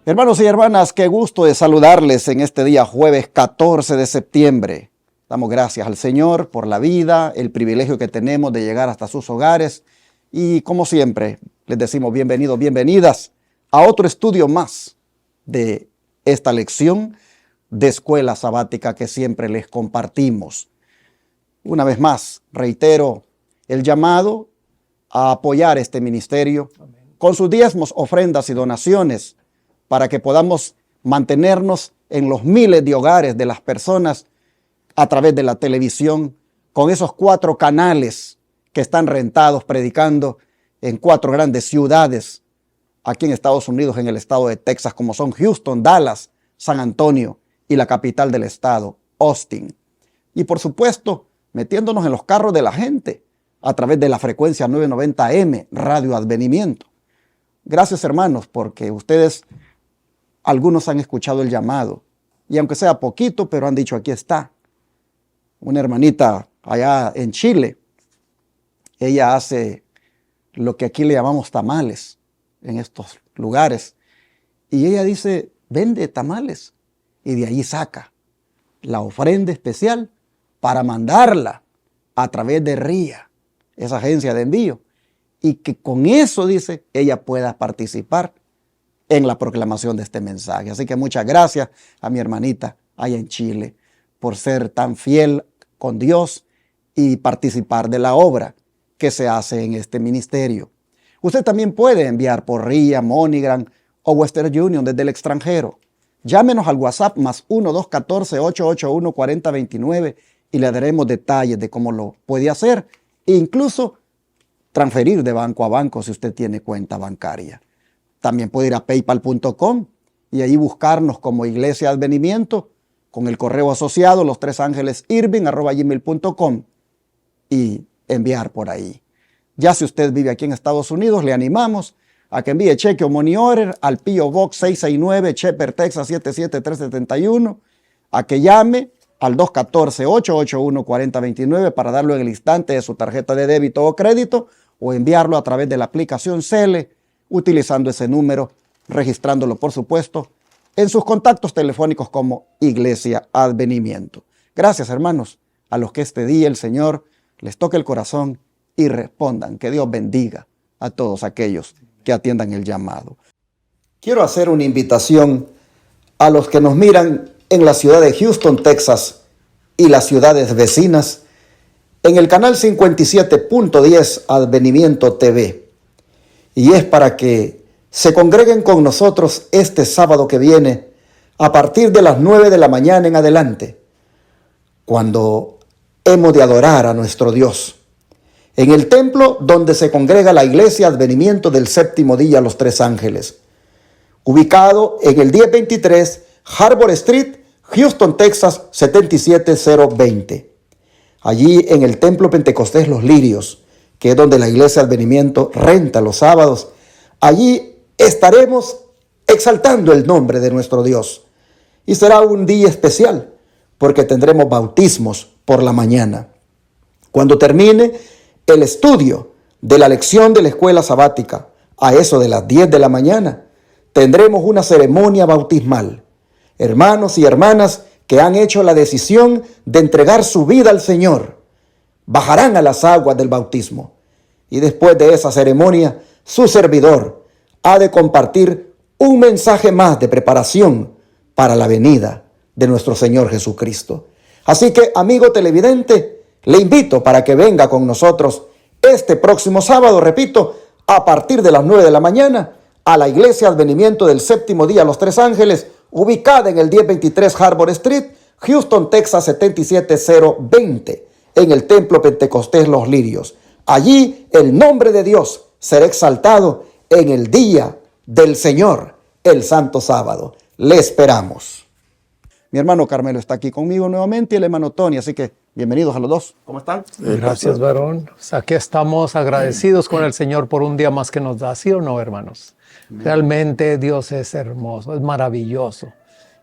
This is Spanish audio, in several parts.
Hermanos y hermanas, qué gusto de saludarles en este día jueves 14 de septiembre. Damos gracias al Señor por la vida, el privilegio que tenemos de llegar hasta sus hogares y como siempre les decimos bienvenidos, bienvenidas a otro estudio más de esta lección de escuela sabática que siempre les compartimos. Una vez más, reitero el llamado a apoyar este ministerio con sus diezmos, ofrendas y donaciones para que podamos mantenernos en los miles de hogares de las personas a través de la televisión, con esos 4 canales que están rentados predicando en 4 grandes ciudades aquí en Estados Unidos, en el estado de Texas, como son Houston, Dallas, San Antonio y la capital del estado, Austin. Y por supuesto, metiéndonos en los carros de la gente a través de la frecuencia 990M, Radio Advenimiento. Gracias, hermanos, porque ustedes, algunos han escuchado el llamado, y aunque sea poquito, pero han dicho, aquí está. Una hermanita allá en Chile, ella hace lo que aquí le llamamos tamales en estos lugares, y ella dice, vende tamales, y de allí saca la ofrenda especial para mandarla a través de RIA, esa agencia de envío, y que con eso, dice, ella pueda participar en la proclamación de este mensaje. Así que muchas gracias a mi hermanita allá en Chile por ser tan fiel con Dios y participar de la obra que se hace en este ministerio. Usted también puede enviar por RIA, MoneyGram o Western Union desde el extranjero. Llámenos al WhatsApp más 1-214-881-4029 y le daremos detalles de cómo lo puede hacer e incluso transferir de banco a banco si usted tiene cuenta bancaria. También puede ir a paypal.com y ahí buscarnos como Iglesia Advenimiento con el correo asociado lostresangelesirving@gmail.com y enviar por ahí. Ya si usted vive aquí en Estados Unidos, le animamos a que envíe cheque o money order al P.O. Box 669, Shepherd, Texas 77371, a que llame al 214-881-4029 para darlo en el instante de su tarjeta de débito o crédito o enviarlo a través de la aplicación Cele, utilizando ese número, registrándolo por supuesto en sus contactos telefónicos como Iglesia Advenimiento. Gracias, hermanos, a los que este día el Señor les toque el corazón y respondan. Que Dios bendiga a todos aquellos que atiendan el llamado. Quiero hacer una invitación a los que nos miran en la ciudad de Houston, Texas y las ciudades vecinas en el canal 57.10 Advenimiento TV. Y es para que se congreguen con nosotros este sábado que viene a partir de las 9 de la mañana en adelante, cuando hemos de adorar a nuestro Dios en el templo donde se congrega la Iglesia Advenimiento del Séptimo Día Los Tres Ángeles, ubicado en el 1023 Harbor Street, Houston, Texas 77020. Allí en el Templo Pentecostés Los Lirios, que es donde la Iglesia Advenimiento renta los sábados, allí estaremos exaltando el nombre de nuestro Dios. Y será un día especial porque tendremos bautismos por la mañana. Cuando termine el estudio de la lección de la escuela sabática, a eso de las 10 de la mañana, tendremos una ceremonia bautismal. Hermanos y hermanas que han hecho la decisión de entregar su vida al Señor, bajarán a las aguas del bautismo. Y después de esa ceremonia, su servidor ha de compartir un mensaje más de preparación para la venida de nuestro Señor Jesucristo. Así que, amigo televidente, le invito para que venga con nosotros este próximo sábado, repito, a partir de las 9 de la mañana, a la Iglesia Advenimiento del Séptimo Día Los Tres Ángeles, ubicada en el 1023 Harbor Street, Houston, Texas 77020, en el Templo Pentecostés Los Lirios. Allí el nombre de Dios será exaltado en el día del Señor, el Santo Sábado. Le esperamos. Mi hermano Carmelo está aquí conmigo nuevamente y el hermano Tony, así que bienvenidos a los dos. ¿Cómo están? Gracias, varón. Aquí estamos agradecidos con el Señor por un día más que nos da, ¿sí o no, hermanos? Realmente Dios es hermoso, es maravilloso.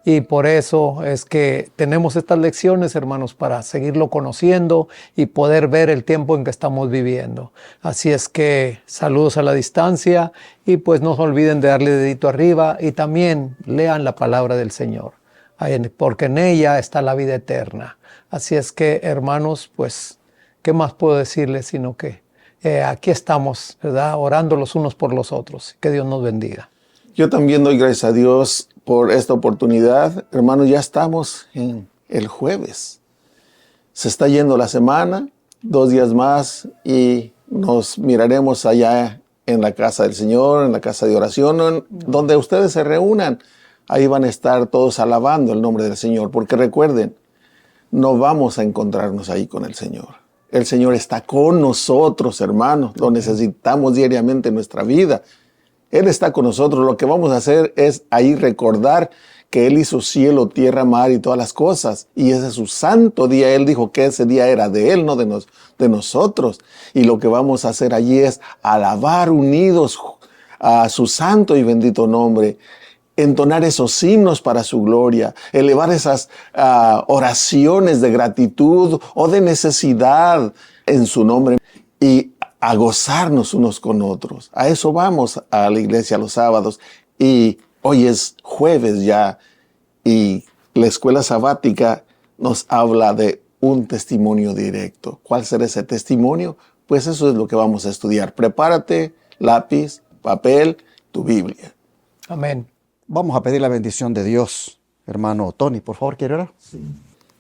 Y por eso es que tenemos estas lecciones, hermanos, para seguirlo conociendo y poder ver el tiempo en que estamos viviendo. Así es que saludos a la distancia y pues no se olviden de darle dedito arriba y también lean la palabra del Señor, porque en ella está la vida eterna. Así es que, hermanos, pues, ¿qué más puedo decirles sino que aquí estamos, ¿verdad? Orando los unos por los otros. Que Dios nos bendiga. Yo también doy gracias a Dios por esta oportunidad. Hermanos, ya estamos en el jueves. Se está yendo la semana, 2 días más y nos miraremos allá en la casa del Señor, en la casa de oración, donde ustedes se reúnan. Ahí van a estar todos alabando el nombre del Señor, porque recuerden, no vamos a encontrarnos ahí con el Señor. El Señor está con nosotros, hermanos. Lo necesitamos diariamente en nuestra vida. Él está con nosotros. Lo que vamos a hacer es ahí recordar que Él hizo cielo, tierra, mar y todas las cosas. Y ese es su santo día. Él dijo que ese día era de Él, no de nosotros. Y lo que vamos a hacer allí es alabar unidos a su santo y bendito nombre. Entonar esos himnos para su gloria, elevar esas oraciones de gratitud o de necesidad en su nombre y a gozarnos unos con otros. A eso vamos a la iglesia los sábados y hoy es jueves ya y la escuela sabática nos habla de un testimonio directo. ¿Cuál será ese testimonio? Pues eso es lo que vamos a estudiar. Prepárate, lápiz, papel, tu Biblia. Amén. Vamos a pedir la bendición de Dios. Hermano Tony, por favor, ¿quiere orar? Sí.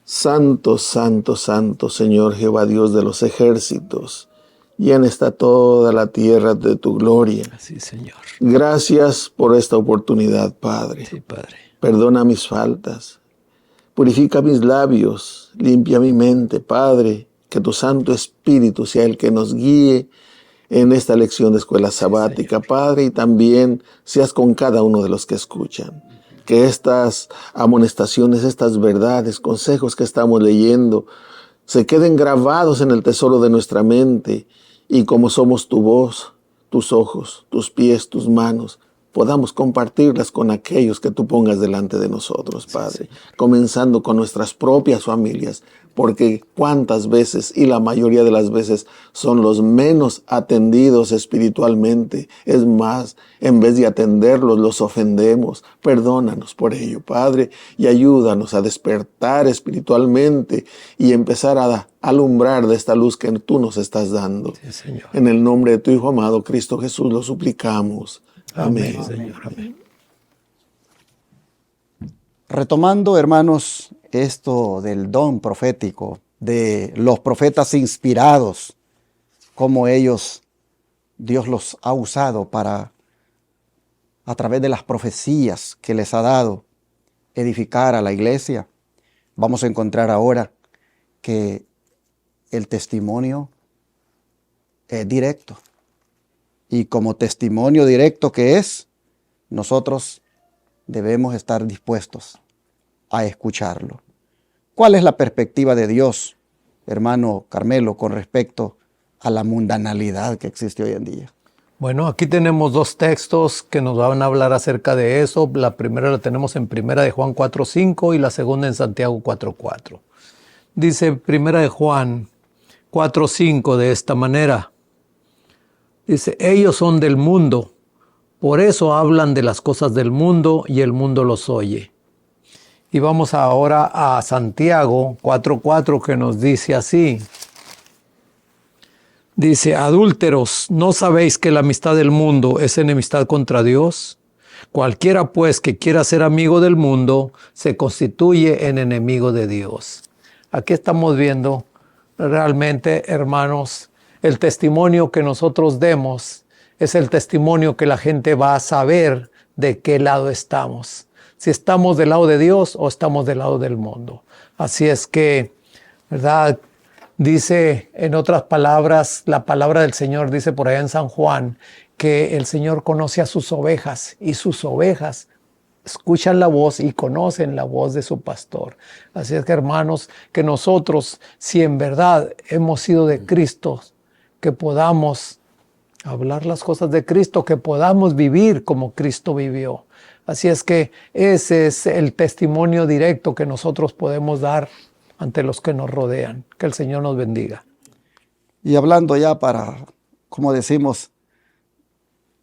Santo, santo, santo, Señor Jehová Dios de los ejércitos. Llena está toda la tierra de tu gloria. Así, Señor. Gracias por esta oportunidad, Padre. Sí, Padre. Perdona mis faltas. Purifica mis labios. Limpia mi mente, Padre. Que tu Santo Espíritu sea el que nos guíe en esta lección de escuela sabática, sí, Padre, y también seas con cada uno de los que escuchan. Que estas amonestaciones, estas verdades, consejos que estamos leyendo, se queden grabados en el tesoro de nuestra mente y como somos tu voz, tus ojos, tus pies, tus manos, podamos compartirlas con aquellos que tú pongas delante de nosotros, Padre. Sí, comenzando con nuestras propias familias, porque cuántas veces, y la mayoría de las veces, son los menos atendidos espiritualmente. Es más, en vez de atenderlos, los ofendemos. Perdónanos por ello, Padre, y ayúdanos a despertar espiritualmente y empezar a alumbrar de esta luz que tú nos estás dando. Sí, Señor. En el nombre de tu Hijo amado, Cristo Jesús, lo suplicamos. Amén. Amén, Señor. Amén. Retomando, hermanos, esto del don profético, de los profetas inspirados, cómo ellos, Dios los ha usado para, a través de las profecías que les ha dado, edificar a la iglesia. Vamos a encontrar ahora que el testimonio es directo. Y como testimonio directo que es, nosotros debemos estar dispuestos a escucharlo. ¿Cuál es la perspectiva de Dios, hermano Carmelo, con respecto a la mundanalidad que existe hoy en día? Bueno, aquí tenemos 2 textos que nos van a hablar acerca de eso. La primera la tenemos en Primera de Juan 4:5 y la segunda en Santiago 4:4. Dice Primera de Juan 4:5 de esta manera. Dice, ellos son del mundo, por eso hablan de las cosas del mundo y el mundo los oye. Y vamos ahora a Santiago 4:4 que nos dice así. Dice, adúlteros, ¿no sabéis que la amistad del mundo es enemistad contra Dios? Cualquiera pues que quiera ser amigo del mundo se constituye en enemigo de Dios. Aquí estamos viendo realmente, hermanos, el testimonio que nosotros demos es el testimonio que la gente va a saber de qué lado estamos. Si estamos del lado de Dios o estamos del lado del mundo. Así es que, ¿verdad? Dice, en otras palabras, la palabra del Señor dice por allá en San Juan, que el Señor conoce a sus ovejas y sus ovejas escuchan la voz y conocen la voz de su pastor. Así es que, hermanos, que nosotros, si en verdad hemos sido de Cristo, que podamos hablar las cosas de Cristo, que podamos vivir como Cristo vivió. Así es que ese es el testimonio directo que nosotros podemos dar ante los que nos rodean. Que el Señor nos bendiga. Y hablando ya para, como decimos,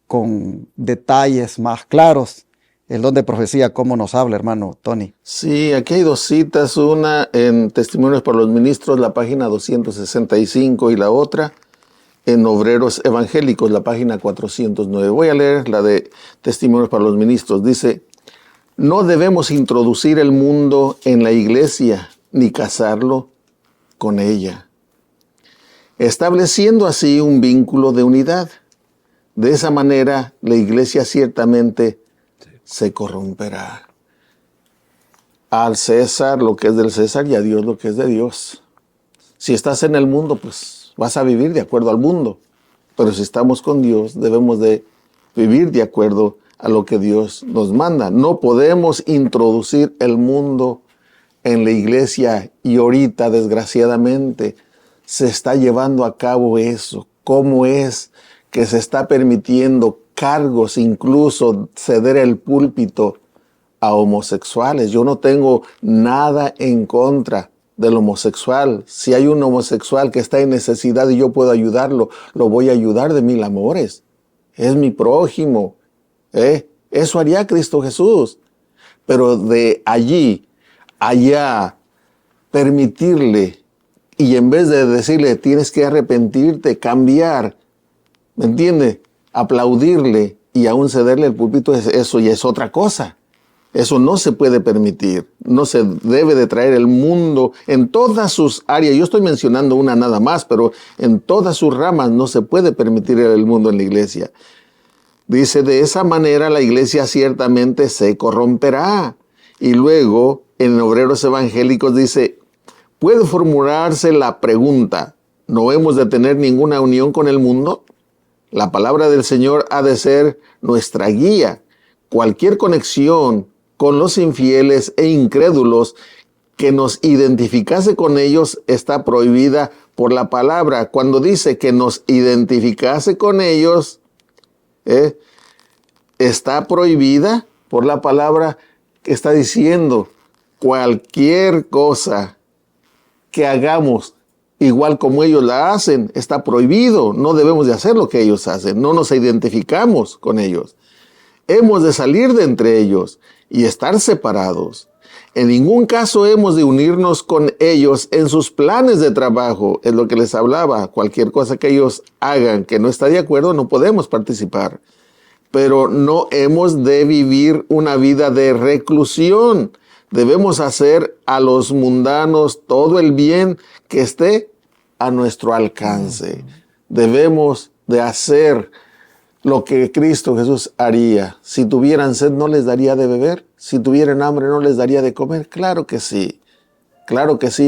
con detalles más claros, el don de profecía, ¿cómo nos habla, hermano Tony? Sí, aquí hay dos citas, una en Testimonios para los Ministros, la página 265, y la otra en Obreros Evangélicos, la página 409. Voy a leer la de Testimonios para los Ministros. Dice: no debemos introducir el mundo en la iglesia ni casarlo con ella, estableciendo así un vínculo de unidad. De esa manera, la iglesia ciertamente se corromperá. Al César lo que es del César y a Dios lo que es de Dios. Si estás en el mundo, pues vas a vivir de acuerdo al mundo. Pero si estamos con Dios, debemos de vivir de acuerdo a lo que Dios nos manda. No podemos introducir el mundo en la iglesia, y ahorita, desgraciadamente, se está llevando a cabo eso. ¿Cómo es que se está permitiendo cargos, incluso ceder el púlpito a homosexuales? Yo no tengo nada en contra del homosexual. Si hay un homosexual que está en necesidad y yo puedo ayudarlo, lo voy a ayudar de mil amores. Es mi prójimo. Eso haría Cristo Jesús. Pero de allí, allá, permitirle, y en vez de decirle tienes que arrepentirte, cambiar, ¿me entiende? Aplaudirle y aún cederle el púlpito, eso ya es otra cosa. Eso no se puede permitir. No se debe de traer el mundo en todas sus áreas. Yo estoy mencionando una nada más, pero en todas sus ramas no se puede permitir el mundo en la iglesia. Dice: de esa manera la iglesia ciertamente se corromperá. Y luego, en Obreros Evangélicos dice: puede formularse la pregunta, ¿no hemos de tener ninguna unión con el mundo? La palabra del Señor ha de ser nuestra guía. Cualquier conexión con los infieles e incrédulos que nos identificase con ellos está prohibida por la palabra. Cuando dice que nos identificase con ellos, está prohibida por la palabra, que está diciendo cualquier cosa que hagamos igual como ellos la hacen, está prohibido. No debemos de hacer lo que ellos hacen. No nos identificamos con ellos. Hemos de salir de entre ellos y estar separados. En ningún caso hemos de unirnos con ellos en sus planes de trabajo. Es lo que les hablaba. Cualquier cosa que ellos hagan que no está de acuerdo, no podemos participar. Pero no hemos de vivir una vida de reclusión. Debemos hacer a los mundanos todo el bien que esté a nuestro alcance. Debemos de hacer lo que Cristo Jesús haría. Si tuvieran sed, ¿no les daría de beber? Si tuvieran hambre, ¿no les daría de comer? Claro que sí,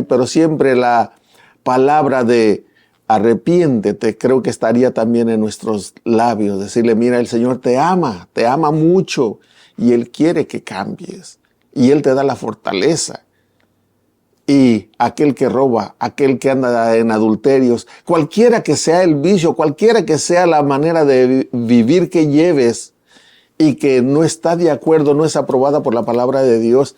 pero siempre la palabra de arrepiéntete, creo que estaría también en nuestros labios. Decirle, mira, el Señor te ama mucho y Él quiere que cambies. Y Él te da la fortaleza. Y aquel que roba, aquel que anda en adulterios, cualquiera que sea el vicio, cualquiera que sea la manera de vivir que lleves y que no está de acuerdo, no es aprobada por la palabra de Dios,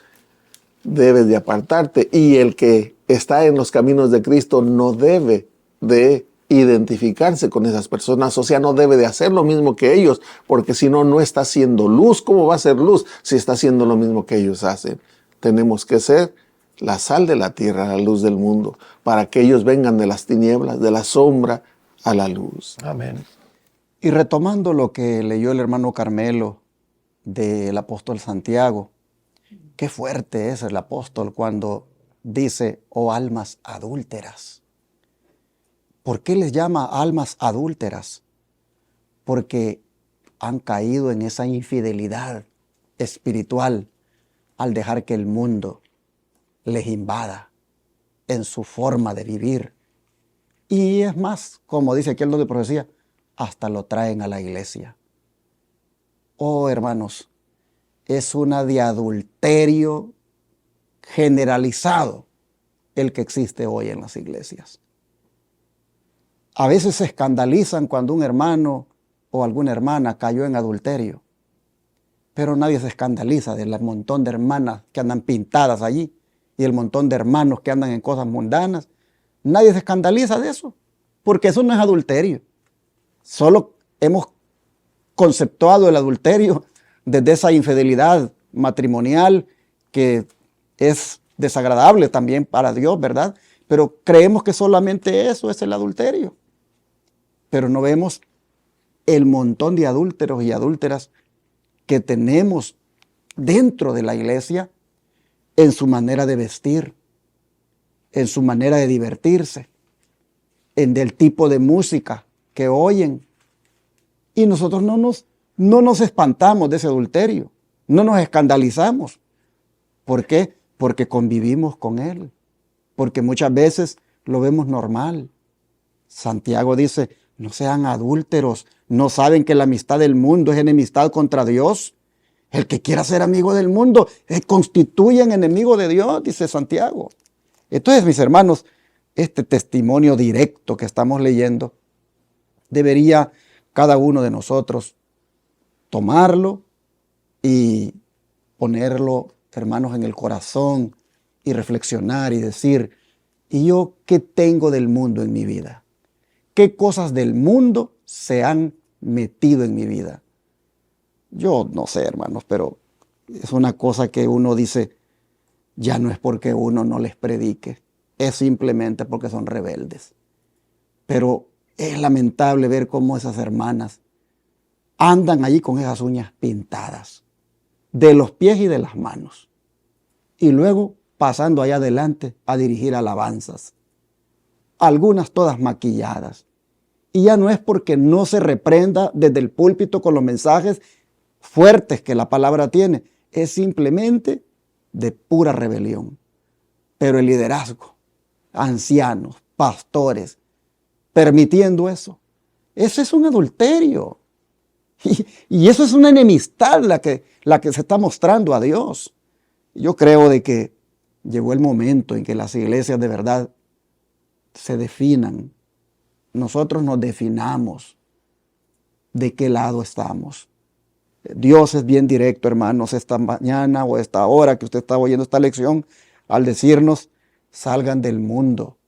debes de apartarte. Y el que está en los caminos de Cristo no debe de identificarse con esas personas, o sea, no debe de hacer lo mismo que ellos, porque si no, no está haciendo luz. ¿Cómo va a ser luz si está haciendo lo mismo que ellos hacen? Tenemos que ser la sal de la tierra, la luz del mundo, para que ellos vengan de las tinieblas, de la sombra a la luz. Amén. Y retomando lo que leyó el hermano Carmelo del apóstol Santiago, qué fuerte es el apóstol cuando dice, oh almas adúlteras. ¿Por qué les llama almas adúlteras? Porque han caído en esa infidelidad espiritual al dejar que el mundo les invada en su forma de vivir. Y es más, como dice aquí el don de profecía, hasta lo traen a la iglesia. Oh, hermanos, es una de adulterio generalizado el que existe hoy en las iglesias. A veces se escandalizan cuando un hermano o alguna hermana cayó en adulterio. Pero nadie se escandaliza del montón de hermanas que andan pintadas allí y el montón de hermanos que andan en cosas mundanas. Nadie se escandaliza de eso, porque eso no es adulterio. Solo hemos conceptuado el adulterio desde esa infidelidad matrimonial que es desagradable también para Dios, ¿verdad? Pero creemos que solamente eso es el adulterio. Pero no vemos el montón de adúlteros y adúlteras que tenemos dentro de la iglesia en su manera de vestir, en su manera de divertirse, en el tipo de música que oyen. Y nosotros no nos espantamos de ese adulterio, no nos escandalizamos. ¿Por qué? Porque convivimos con él, porque muchas veces lo vemos normal. Santiago dice, no sean adúlteros, no saben que la amistad del mundo es enemistad contra Dios. El que quiera ser amigo del mundo se constituye en enemigo de Dios, dice Santiago. Entonces, mis hermanos, este testimonio directo que estamos leyendo, debería cada uno de nosotros tomarlo y ponerlo, hermanos, en el corazón y reflexionar y decir, ¿y yo qué tengo del mundo en mi vida? ¿Qué cosas del mundo se han metido en mi vida? Yo no sé, hermanos, pero es una cosa que uno dice, ya no es porque uno no les predique, es simplemente porque son rebeldes. Pero es lamentable ver cómo esas hermanas andan allí con esas uñas pintadas, de los pies y de las manos, y luego pasando allá adelante a dirigir alabanzas, algunas todas maquilladas. Y ya no es porque no se reprenda desde el púlpito con los mensajes fuertes que la palabra tiene, es simplemente de pura rebelión. Pero el liderazgo, ancianos, pastores, permitiendo eso es un adulterio. Y eso es una enemistad la que se está mostrando a Dios. Yo creo de que llegó el momento en que las iglesias de verdad se definan. Nosotros nos definamos de qué lado estamos. Dios es bien directo, hermanos, esta mañana o esta hora que usted está oyendo esta lección, al decirnos, salgan del mundo.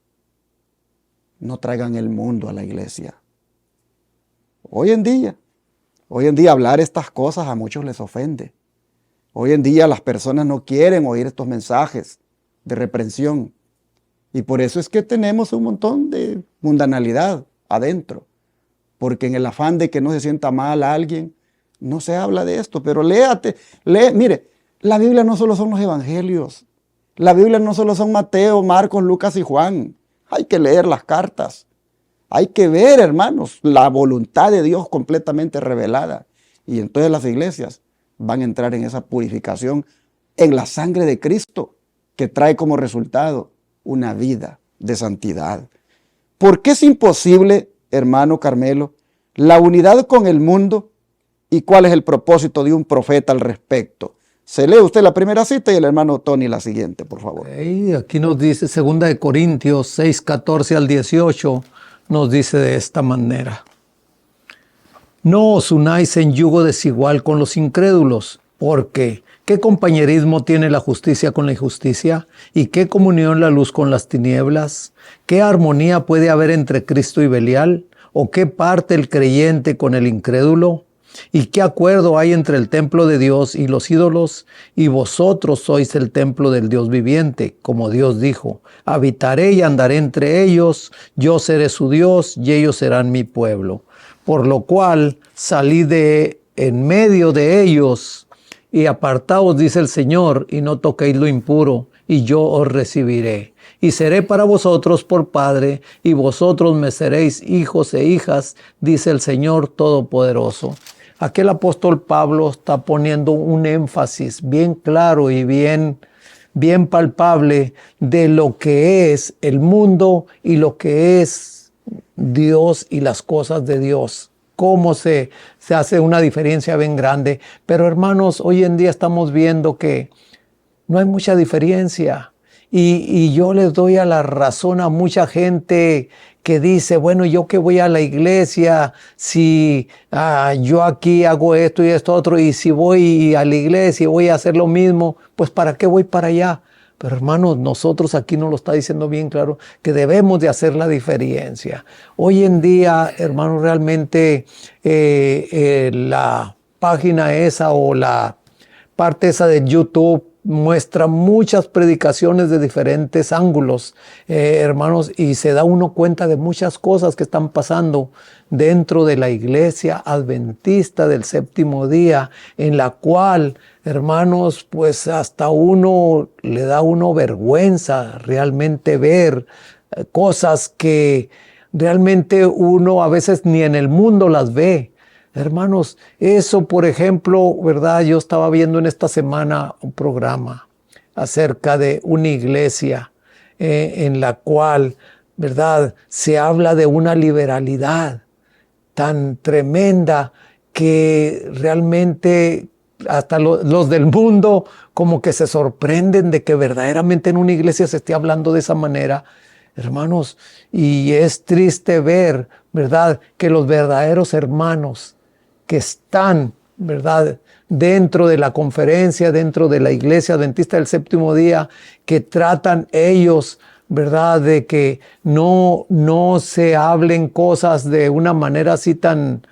No traigan el mundo a la iglesia. Hoy en día hablar estas cosas a muchos les ofende. Hoy en día las personas no quieren oír estos mensajes de reprensión. Y por eso es que tenemos un montón de mundanalidad adentro. Porque en el afán de que no se sienta mal a alguien, no se habla de esto. Pero mire, la Biblia no solo son los evangelios. La Biblia no solo son Mateo, Marcos, Lucas y Juan. Hay que leer las cartas. Hay que ver, hermanos, la voluntad de Dios completamente revelada. Y entonces las iglesias van a entrar en esa purificación en la sangre de Cristo, que trae como resultado una vida de santidad. ¿Por qué es imposible, hermano Carmelo, la unidad con el mundo y cuál es el propósito de un profeta al respecto? Se lee usted la primera cita y el hermano Tony la siguiente, por favor. Aquí nos dice 2 Corintios 6, 14 al 18, nos dice de esta manera. No os unáis en yugo desigual con los incrédulos, porque ¿qué compañerismo tiene la justicia con la injusticia? ¿Y qué comunión la luz con las tinieblas? ¿Qué armonía puede haber entre Cristo y Belial? ¿O qué parte el creyente con el incrédulo? ¿Y qué acuerdo hay entre el templo de Dios y los ídolos? Y vosotros sois el templo del Dios viviente, como Dios dijo, habitaré y andaré entre ellos, yo seré su Dios y ellos serán mi pueblo. Por lo cual salid de en medio de ellos y apartaos, dice el Señor, y no toquéis lo impuro, y yo os recibiré. Y seré para vosotros por Padre, y vosotros me seréis hijos e hijas, dice el Señor Todopoderoso. Aquí el apóstol Pablo está poniendo un énfasis bien claro y bien palpable de lo que es el mundo y lo que es Dios y las cosas de Dios. Cómo se hace una diferencia bien grande. Pero hermanos, hoy en día estamos viendo que no hay mucha diferencia. Y yo les doy a la razón a mucha gente que dice, bueno, yo que voy a la iglesia, si yo aquí hago esto y esto otro, y si voy a la iglesia y voy a hacer lo mismo, pues ¿para qué voy para allá? Pero hermanos, nosotros aquí nos lo está diciendo bien claro, que debemos de hacer la diferencia. Hoy en día, hermanos, realmente la página esa o la parte esa de YouTube muestra muchas predicaciones de diferentes ángulos, hermanos, y se da uno cuenta de muchas cosas que están pasando dentro de la iglesia adventista del séptimo día, en la cual, hermanos, pues hasta uno le da uno vergüenza realmente ver cosas que realmente uno a veces ni en el mundo las ve. Hermanos, eso, por ejemplo, ¿verdad? Yo estaba viendo en esta semana un programa acerca de una iglesia en la cual, ¿verdad? Se habla de una liberalidad tan tremenda que realmente hasta los del mundo como que se sorprenden de que verdaderamente en una iglesia se esté hablando de esa manera. Hermanos, y es triste ver, ¿verdad?, que los verdaderos hermanos que están, ¿verdad?, dentro de la conferencia, dentro de la iglesia adventista del séptimo día, que tratan ellos, ¿verdad?, de que no se hablen cosas de una manera así tan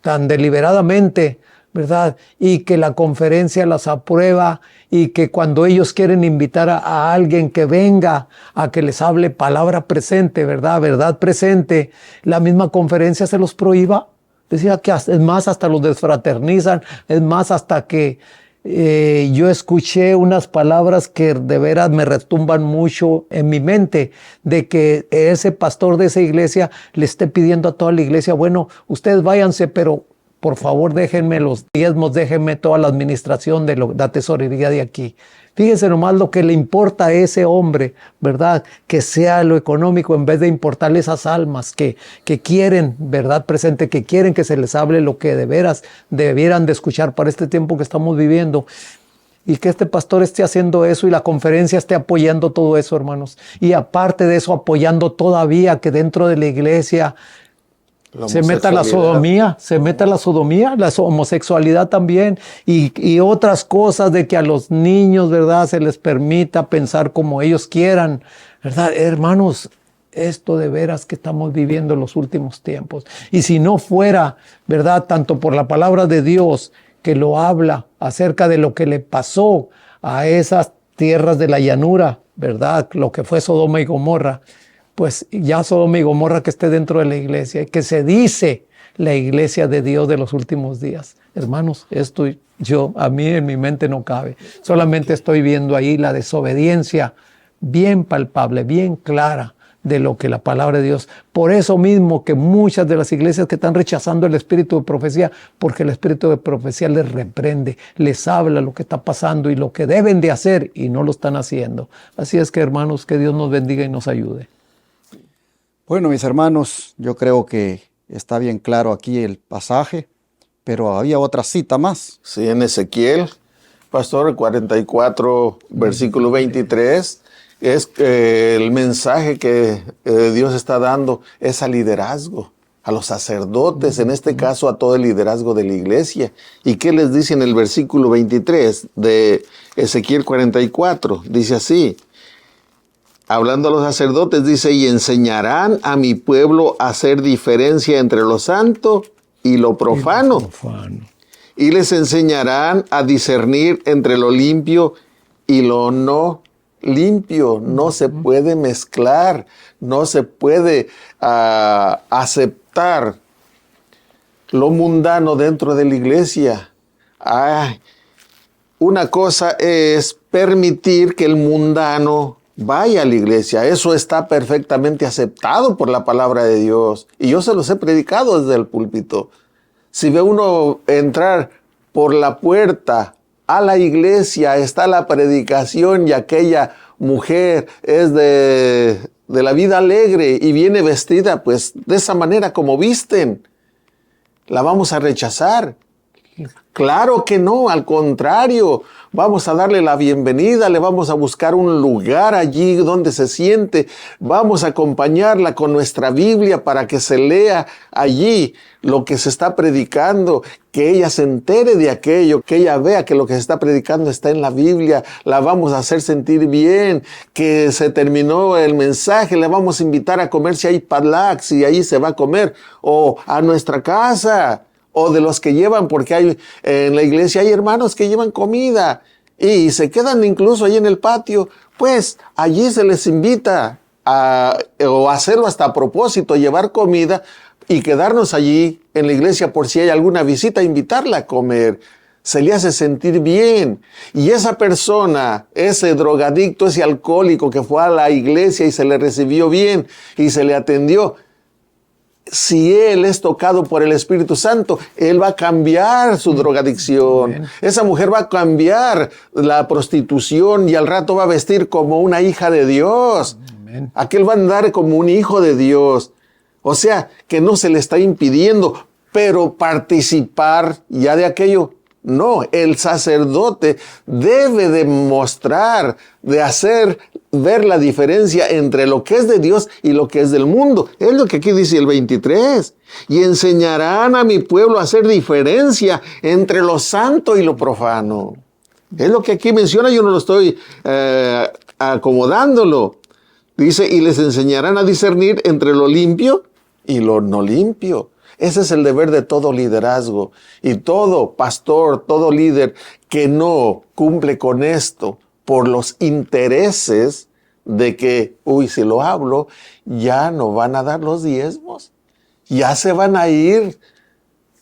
deliberadamente, ¿verdad? Y que la conferencia las aprueba y que cuando ellos quieren invitar a alguien que venga a que les hable palabra presente, ¿verdad? Verdad presente, la misma conferencia se los prohíba. Decía que es más, hasta los desfraternizan, es más, hasta que yo escuché unas palabras que de veras me retumban mucho en mi mente, de que ese pastor de esa iglesia le esté pidiendo a toda la iglesia, bueno, ustedes váyanse, pero por favor déjenme los diezmos, déjenme toda la administración de la tesorería de aquí. Fíjense nomás lo que le importa a ese hombre, ¿verdad? Que sea lo económico en vez de importarle esas almas que quieren, ¿verdad? Presente, que quieren que se les hable lo que de veras debieran de escuchar para este tiempo que estamos viviendo. Y que este pastor esté haciendo eso y la conferencia esté apoyando todo eso, hermanos. Y aparte de eso, apoyando todavía que dentro de la iglesia se meta la sodomía, la homosexualidad también y otras cosas, de que a los niños, ¿verdad?, se les permita pensar como ellos quieran, ¿verdad? Hermanos, esto de veras que estamos viviendo en los últimos tiempos. Y si no fuera, ¿verdad?, tanto por la palabra de Dios que lo habla acerca de lo que le pasó a esas tierras de la llanura, ¿verdad?, lo que fue Sodoma y Gomorra, pues ya Sodoma y Gomorra que esté dentro de la iglesia, que se dice la iglesia de Dios de los últimos días. Hermanos, esto a mí en mi mente no cabe. Solamente estoy viendo ahí la desobediencia bien palpable, bien clara de lo que la palabra de Dios. Por eso mismo que muchas de las iglesias que están rechazando el espíritu de profecía, porque el espíritu de profecía les reprende, les habla lo que está pasando y lo que deben de hacer y no lo están haciendo. Así es que, hermanos, que Dios nos bendiga y nos ayude. Bueno, mis hermanos, yo creo que está bien claro aquí el pasaje, pero había otra cita más. Sí, en Ezequiel, pastor, 44, versículo 23, es el mensaje que Dios está dando es al liderazgo, a los sacerdotes, en este caso a todo el liderazgo de la iglesia. ¿Y qué les dice en el versículo 23 de Ezequiel 44? Dice así: hablando a los sacerdotes, dice, y enseñarán a mi pueblo a hacer diferencia entre lo santo y lo profano. Y les enseñarán a discernir entre lo limpio y lo no limpio. No se puede mezclar, no se puede aceptar lo mundano dentro de la iglesia. Una cosa es permitir que el mundano vaya a la iglesia. Eso está perfectamente aceptado por la palabra de Dios. Y yo se los he predicado desde el púlpito. Si ve uno entrar por la puerta a la iglesia, está la predicación y aquella mujer es de la vida alegre y viene vestida pues de esa manera como visten, la vamos a rechazar. Claro que no, al contrario, vamos a darle la bienvenida, le vamos a buscar un lugar allí donde se siente, vamos a acompañarla con nuestra Biblia para que se lea allí lo que se está predicando, que ella se entere de aquello, que ella vea que lo que se está predicando está en la Biblia, la vamos a hacer sentir bien, que se terminó el mensaje, le vamos a invitar a comer si hay padlax y ahí se va a comer, o a nuestra casa, o de los que llevan, porque hay en la iglesia hay hermanos que llevan comida y se quedan incluso ahí en el patio, pues allí se les invita o hacerlo hasta a propósito, llevar comida y quedarnos allí en la iglesia por si hay alguna visita, invitarla a comer. Se le hace sentir bien. Y esa persona, ese drogadicto, ese alcohólico que fue a la iglesia y se le recibió bien y se le atendió, si él es tocado por el Espíritu Santo, él va a cambiar su drogadicción. Amén. Esa mujer va a cambiar la prostitución y al rato va a vestir como una hija de Dios. Amén. Aquel va a andar como un hijo de Dios. O sea, que no se le está impidiendo, pero participar ya de aquello. No, el sacerdote debe demostrar, de hacer ver la diferencia entre lo que es de Dios y lo que es del mundo. Es lo que aquí dice el 23. Y enseñarán a mi pueblo a hacer diferencia entre lo santo y lo profano. Es lo que aquí menciona, yo no lo estoy acomodándolo. Dice, y les enseñarán a discernir entre lo limpio y lo no limpio. Ese es el deber de todo liderazgo. Y todo pastor, todo líder que no cumple con esto por los intereses de que, si lo hablo, ya no van a dar los diezmos, ya se van a ir.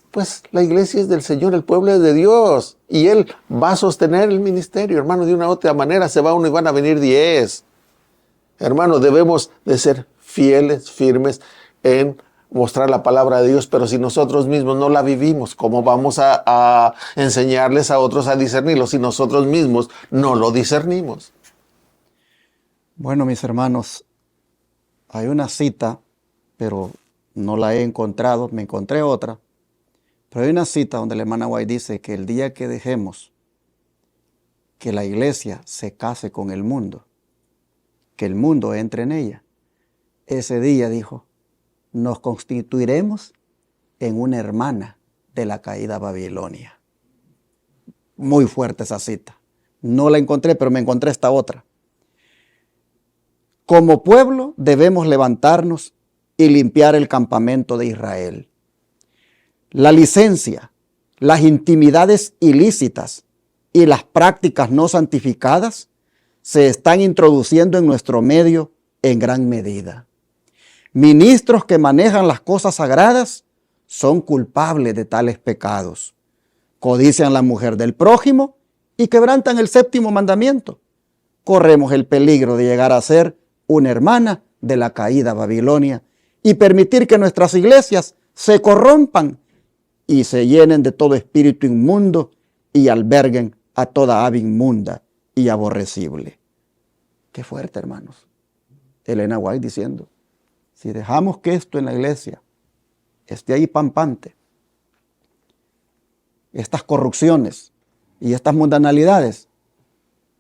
Pues la iglesia es del Señor, el pueblo es de Dios. Y Él va a sostener el ministerio, hermano, de una u otra manera se va uno y van a venir 10. Hermano, debemos de ser fieles, firmes en mostrar la palabra de Dios, pero si nosotros mismos no la vivimos, ¿cómo vamos a enseñarles a otros a discernirlo si nosotros mismos no lo discernimos? Bueno, mis hermanos, hay una cita, pero no la he encontrado, me encontré otra, pero hay una cita donde la hermana White dice que el día que dejemos que la iglesia se case con el mundo, que el mundo entre en ella, ese día, dijo, nos constituiremos en una hermana de la caída Babilonia. Muy fuerte esa cita. No la encontré, pero me encontré esta otra. Como pueblo debemos levantarnos y limpiar el campamento de Israel. La licencia, las intimidades ilícitas y las prácticas no santificadas se están introduciendo en nuestro medio en gran medida. Ministros que manejan las cosas sagradas son culpables de tales pecados. Codician la mujer del prójimo y quebrantan el 7º mandamiento. Corremos el peligro de llegar a ser una hermana de la caída Babilonia y permitir que nuestras iglesias se corrompan y se llenen de todo espíritu inmundo y alberguen a toda ave inmunda y aborrecible. Qué fuerte, hermanos. Elena White diciendo, si dejamos que esto en la iglesia esté ahí pampante, estas corrupciones y estas mundanalidades,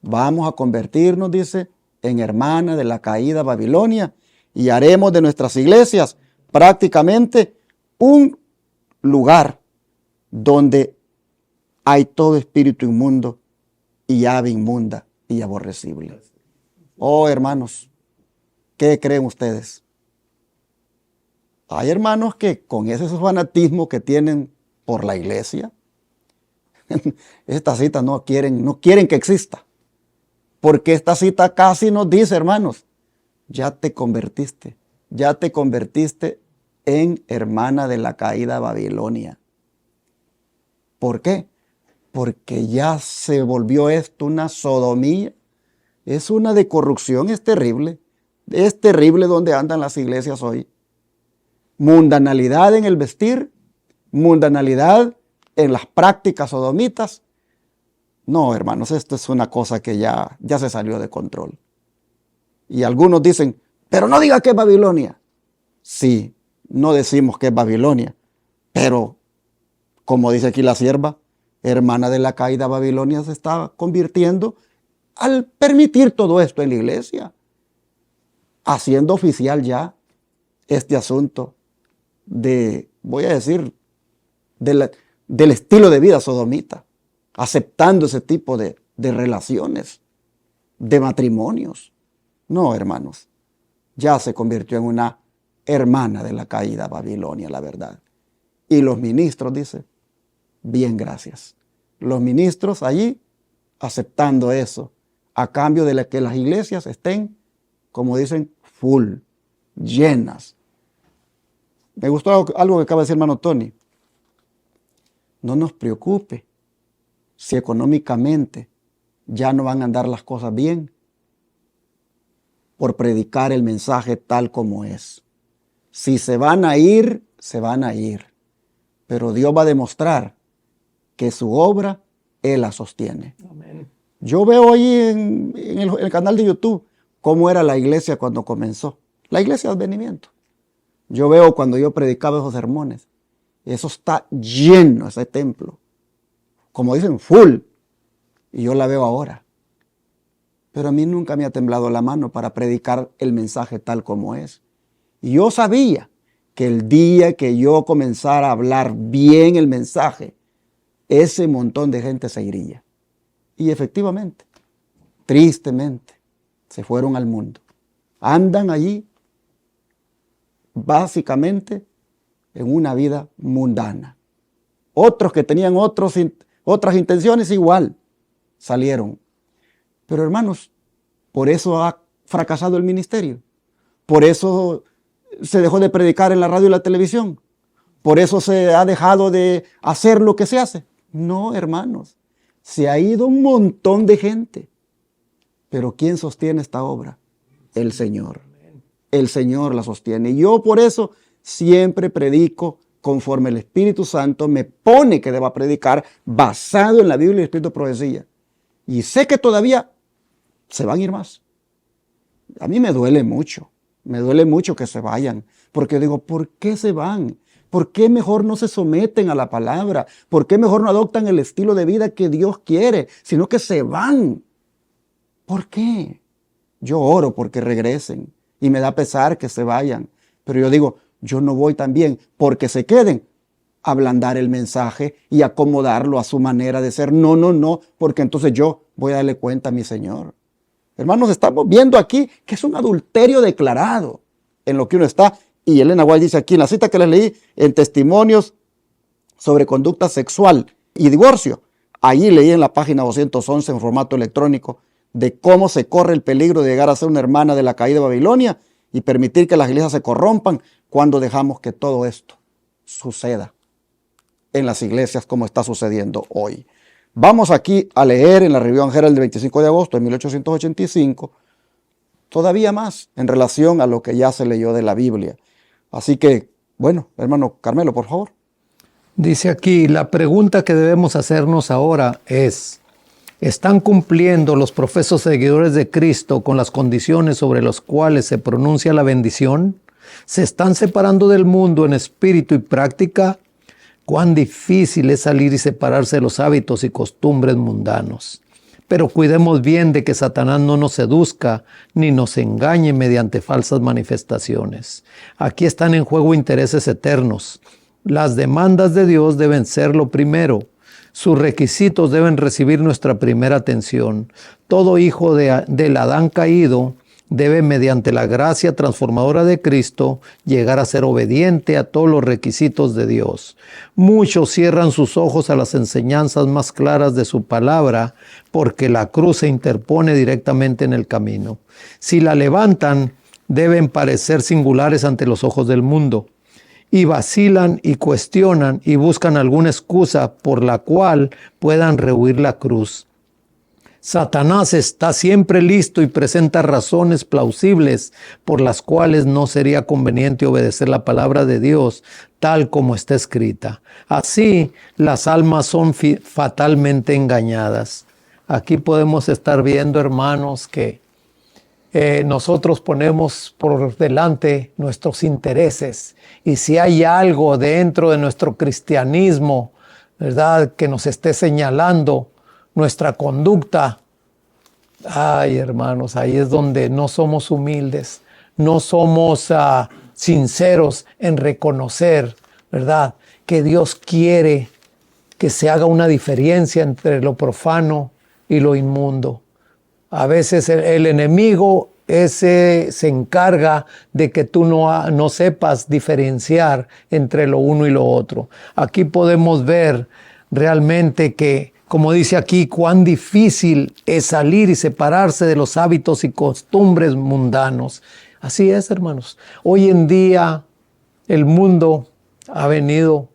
vamos a convertirnos, dice, en hermana de la caída Babilonia y haremos de nuestras iglesias prácticamente un lugar donde hay todo espíritu inmundo y ave inmunda y aborrecible. Oh, hermanos, ¿qué creen ustedes? Hay hermanos que con ese fanatismo que tienen por la iglesia, esta cita no quieren que exista. Porque esta cita casi nos dice, hermanos, ya te convertiste en hermana de la caída Babilonia. ¿Por qué? Porque ya se volvió esto una sodomía. Es una de corrupción, es terrible donde andan las iglesias hoy. Mundanalidad en el vestir, mundanalidad en las prácticas sodomitas. No, hermanos, esto es una cosa que ya se salió de control. Y algunos dicen, pero no diga que es Babilonia. Sí, no decimos que es Babilonia, pero como dice aquí la sierva, hermana de la caída Babilonia se está convirtiendo al permitir todo esto en la iglesia, haciendo oficial ya este asunto de, voy a decir, del estilo de vida sodomita, aceptando ese tipo de relaciones, de matrimonios. No, hermanos, ya se convirtió en una hermana de la caída Babilonia, la verdad. Y los ministros, dice, bien, gracias. Los ministros allí aceptando eso, a cambio de que las iglesias estén, como dicen, full, llenas. Me gustó algo que acaba de decir hermano Tony. No nos preocupe si económicamente ya no van a andar las cosas bien por predicar el mensaje tal como es. Si se van a ir, se van a ir. Pero Dios va a demostrar que su obra, Él la sostiene. Amén. Yo veo ahí en el canal de YouTube cómo era la iglesia cuando comenzó. La iglesia de advenimiento. Yo veo cuando yo predicaba esos sermones. Eso está lleno, ese templo. Como dicen, full. Y yo la veo ahora. Pero a mí nunca me ha temblado la mano para predicar el mensaje tal como es. Y yo sabía que el día que yo comenzara a hablar bien el mensaje, ese montón de gente se iría. Y efectivamente, tristemente, se fueron al mundo. Andan allí básicamente en una vida mundana. Otros que tenían otras intenciones igual salieron. Pero hermanos, por eso ha fracasado el ministerio. Por eso se dejó de predicar en la radio y la televisión. Por eso se ha dejado de hacer lo que se hace. No, hermanos. Se ha ido un montón de gente. Pero ¿quién sostiene esta obra? El Señor. El Señor la sostiene. Y yo por eso siempre predico conforme el Espíritu Santo me pone que deba predicar, basado en la Biblia y el Espíritu de profecía. Y sé que todavía se van a ir más. A mí me duele mucho que se vayan, porque digo, ¿por qué se van? ¿Por qué mejor no se someten a la palabra? ¿Por qué mejor no adoptan el estilo de vida que Dios quiere, sino que se van? ¿Por qué? Yo oro porque regresen y me da pesar que se vayan, pero yo digo, yo no voy también porque se queden a ablandar el mensaje y acomodarlo a su manera de ser. No, porque entonces yo voy a darle cuenta a mi Señor. Hermanos, estamos viendo aquí que es un adulterio declarado en lo que uno está. Y Elena White dice aquí en la cita que les leí, en Testimonios sobre Conducta Sexual y Divorcio. Allí leí en la página 211 en formato electrónico de cómo se corre el peligro de llegar a ser una hermana de la caída de Babilonia y permitir que las iglesias se corrompan cuando dejamos que todo esto suceda en las iglesias como está sucediendo hoy. Vamos aquí a leer en la Review Herald del 25 de agosto de 1885 todavía más en relación a lo que ya se leyó de la Biblia. Así que, bueno, hermano Carmelo, por favor. Dice aquí, la pregunta que debemos hacernos ahora es, ¿están cumpliendo los profesos seguidores de Cristo con las condiciones sobre las cuales se pronuncia la bendición? ¿Se están separando del mundo en espíritu y práctica? Cuán difícil es salir y separarse de los hábitos y costumbres mundanos. Pero cuidemos bien de que Satanás no nos seduzca ni nos engañe mediante falsas manifestaciones. Aquí están en juego intereses eternos. Las demandas de Dios deben ser lo primero. Sus requisitos deben recibir nuestra primera atención. Todo hijo del Adán caído debe, mediante la gracia transformadora de Cristo, llegar a ser obediente a todos los requisitos de Dios. Muchos cierran sus ojos a las enseñanzas más claras de su palabra, porque la cruz se interpone directamente en el camino. Si la levantan, deben parecer singulares ante los ojos del mundo, y vacilan y cuestionan y buscan alguna excusa por la cual puedan rehuir la cruz. Satanás está siempre listo y presenta razones plausibles por las cuales no sería conveniente obedecer la palabra de Dios tal como está escrita. Así, las almas son fatalmente engañadas. Aquí podemos estar viendo, hermanos, que nosotros ponemos por delante nuestros intereses. Y si hay algo dentro de nuestro cristianismo ¿verdad?, que nos esté señalando nuestra conducta. Ay, hermanos, ahí es donde no somos humildes, no somos sinceros en reconocer, ¿verdad?, que Dios quiere que se haga una diferencia entre lo profano y lo inmundo. A veces el enemigo se encarga de que tú no sepas diferenciar entre lo uno y lo otro. Aquí podemos ver realmente que, como dice aquí, cuán difícil es salir y separarse de los hábitos y costumbres mundanos. Así es, hermanos. Hoy en día el mundo ha venido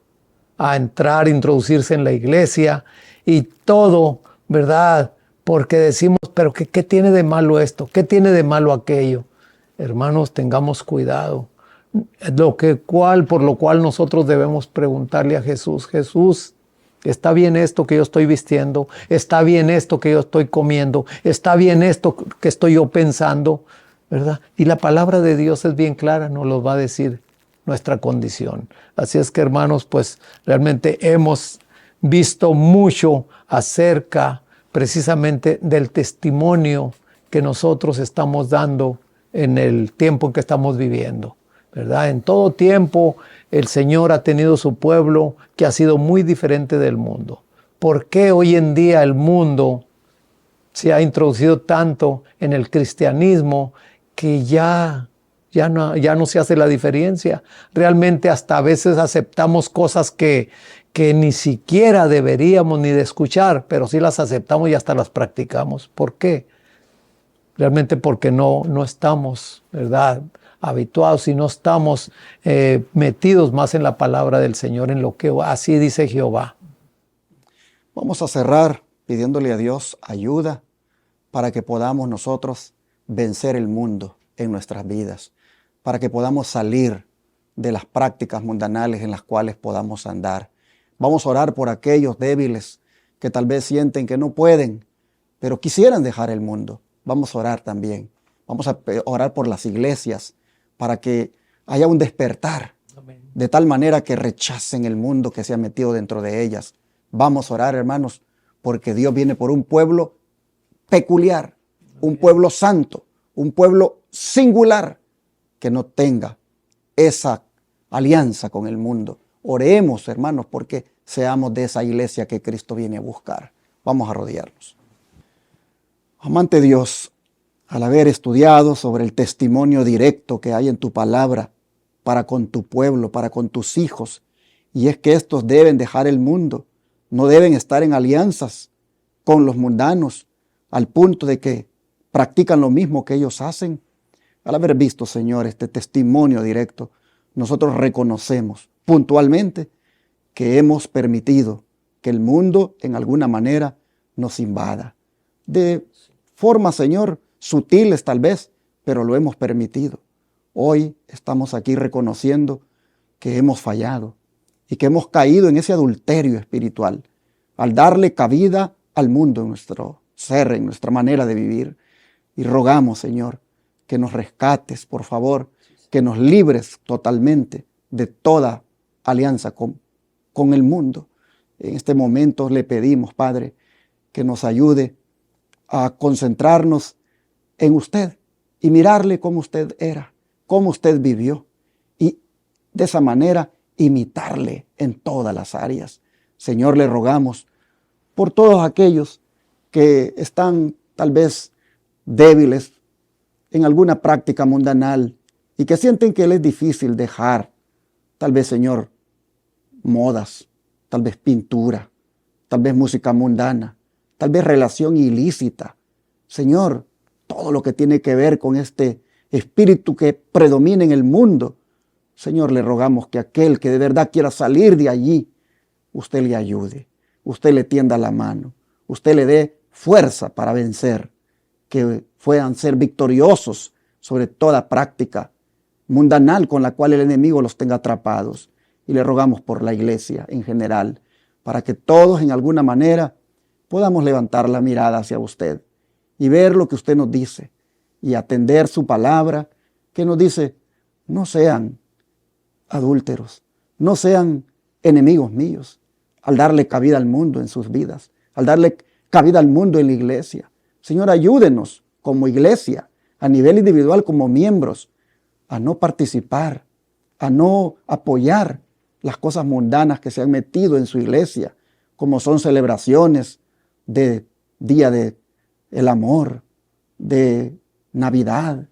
a entrar, introducirse en la iglesia y todo, ¿verdad?, porque decimos, pero ¿qué tiene de malo esto? ¿Qué tiene de malo aquello? Hermanos, tengamos cuidado. Por lo cual nosotros debemos preguntarle a Jesús, Jesús, ¿está bien esto que yo estoy vistiendo? ¿Está bien esto que yo estoy comiendo? ¿Está bien esto que estoy yo pensando? ¿Verdad? Y la palabra de Dios es bien clara, nos lo va a decir nuestra condición. Así es que, hermanos, pues realmente hemos visto mucho acerca precisamente del testimonio que nosotros estamos dando en el tiempo en que estamos viviendo, ¿verdad? En todo tiempo el Señor ha tenido su pueblo que ha sido muy diferente del mundo. ¿Por qué hoy en día el mundo se ha introducido tanto en el cristianismo que ya no se hace la diferencia? Realmente hasta a veces aceptamos cosas que ni siquiera deberíamos ni de escuchar, pero sí las aceptamos y hasta las practicamos. ¿Por qué? Realmente porque no estamos, ¿verdad?, habituados y no estamos metidos más en la palabra del Señor, en lo que así dice Jehová. Vamos a cerrar pidiéndole a Dios ayuda para que podamos nosotros vencer el mundo en nuestras vidas, para que podamos salir de las prácticas mundanales en las cuales podamos andar. Vamos a orar por aquellos débiles que tal vez sienten que no pueden, pero quisieran dejar el mundo. Vamos a orar también. Vamos a orar por las iglesias para que haya un despertar. Amén. De tal manera que rechacen el mundo que se ha metido dentro de ellas. Vamos a orar, hermanos, porque Dios viene por un pueblo peculiar, un pueblo santo, un pueblo singular que no tenga esa alianza con el mundo. Oremos, hermanos, porque seamos de esa iglesia que Cristo viene a buscar. Vamos a arrodillarnos. Amante Dios, al haber estudiado sobre el testimonio directo que hay en tu palabra para con tu pueblo, para con tus hijos, y es que estos deben dejar el mundo, no deben estar en alianzas con los mundanos, al punto de que practican lo mismo que ellos hacen. Al haber visto, Señor, este testimonio directo, nosotros reconocemos puntualmente que hemos permitido que el mundo en alguna manera nos invada. De formas, Señor, sutiles tal vez, pero lo hemos permitido. Hoy estamos aquí reconociendo que hemos fallado y que hemos caído en ese adulterio espiritual al darle cabida al mundo en nuestro ser, en nuestra manera de vivir. Y rogamos, Señor, que nos rescates, por favor, que nos libres totalmente de toda alianza con el mundo. En este momento le pedimos, Padre, que nos ayude a concentrarnos en usted y mirarle cómo usted era, cómo usted vivió, y de esa manera imitarle en todas las áreas. Señor, le rogamos por todos aquellos que están tal vez débiles en alguna práctica mundanal y que sienten que les es difícil dejar, tal vez, Señor, modas, tal vez pintura, tal vez música mundana, tal vez relación ilícita. Señor, todo lo que tiene que ver con este espíritu que predomina en el mundo. Señor, le rogamos que aquel que de verdad quiera salir de allí, usted le ayude, usted le tienda la mano, usted le dé fuerza para vencer, que puedan ser victoriosos sobre toda práctica mundanal con la cual el enemigo los tenga atrapados. Y le rogamos por la iglesia en general, para que todos en alguna manera podamos levantar la mirada hacia usted y ver lo que usted nos dice y atender su palabra que nos dice: no sean adúlteros, no sean enemigos míos, al darle cabida al mundo en sus vidas, al darle cabida al mundo en la iglesia. Señor, ayúdenos como iglesia, a nivel individual como miembros, a no participar, a no apoyar las cosas mundanas que se han metido en su iglesia, como son celebraciones de Día del Amor, de Navidad,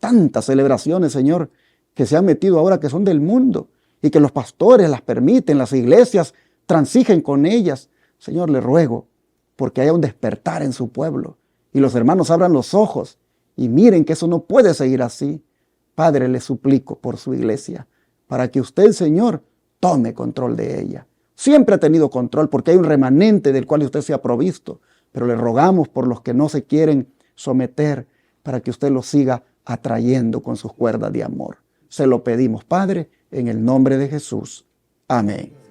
tantas celebraciones, Señor, que se han metido ahora que son del mundo y que los pastores las permiten, las iglesias transigen con ellas. Señor, le ruego porque haya un despertar en su pueblo y los hermanos abran los ojos y miren que eso no puede seguir así. Padre, le suplico por su iglesia para que usted, Señor, tome control de ella. Siempre ha tenido control porque hay un remanente del cual usted se ha provisto, pero le rogamos por los que no se quieren someter para que usted los siga atrayendo con sus cuerdas de amor. Se lo pedimos, Padre, en el nombre de Jesús. Amén.